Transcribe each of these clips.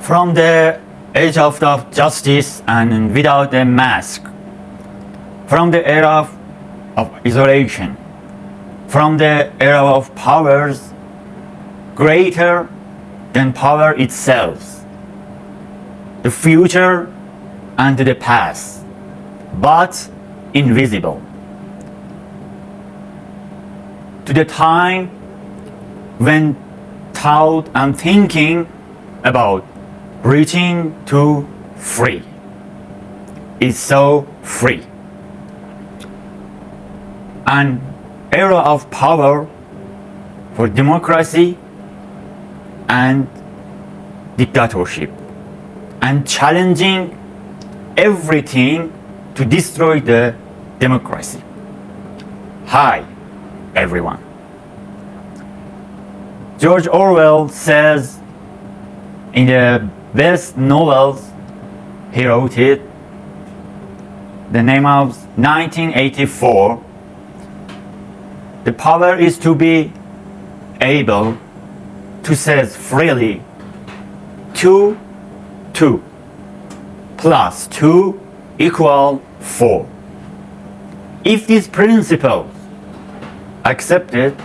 From the age of the justice and without a mask, from the era of isolation, from the era of powers greater than power itself, the future and the past, but invisible, to the time when thought and thinking about reaching to free is so free. An era of power for democracy and dictatorship, and challenging everything to destroy the democracy. Hi, everyone. George Orwell says in the best novels he wrote it, the name of 1984, the power is to be able to say freely 2 plus 2 equal 4. If these principles accepted,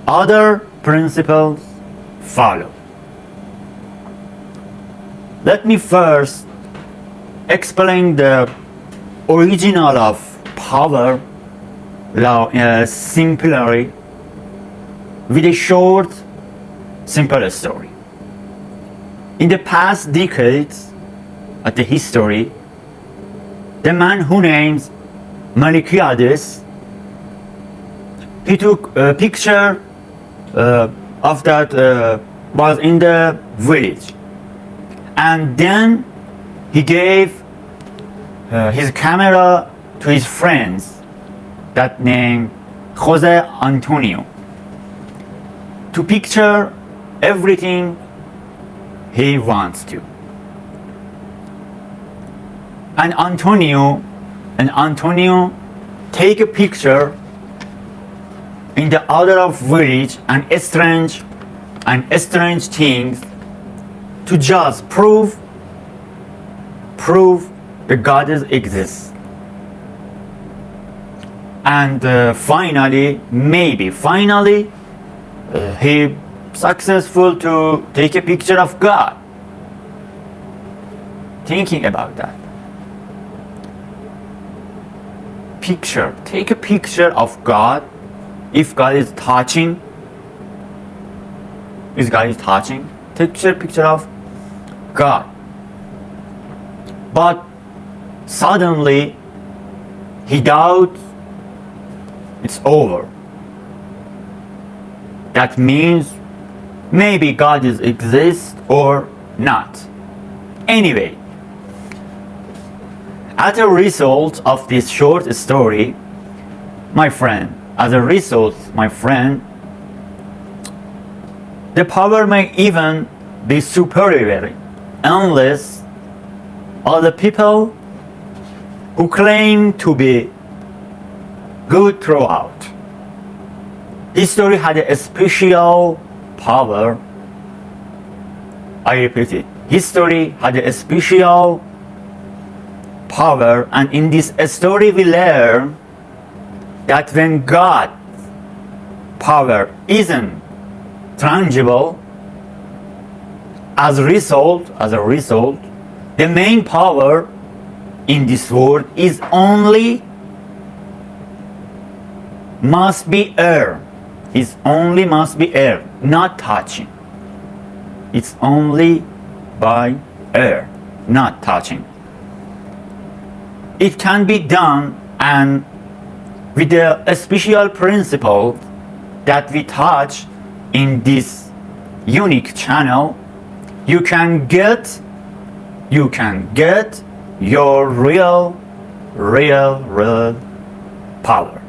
other principles follow. Let me first explain the original of power law simply with a short, simple story. In the past decades of the history, the man who names Melquiades, he took a picture of that was in the village, and then he gave his camera to his friends that named Jose Antonio to picture everything he wants to. And Antonio take a picture in the other village and strange things to just prove the gods exist. And finally, he successful to take a picture of God. Thinking about that. Take a picture of God. If God is touching, take a picture of God. But suddenly, he doubts it's over. That means maybe God exists or not. Anyway, as a result of this short story, my friend, the power may even be superior unless all the people who claim to be good throughout. History had a special power. I repeat it. History had a special power, and in this story we learn that when God's power isn't tangible, as a result, the main power in this world is only must be air, not touching. It's only by air, not touching. It can be done, and with a special principle that we touch in this unique channel, you can get your real power.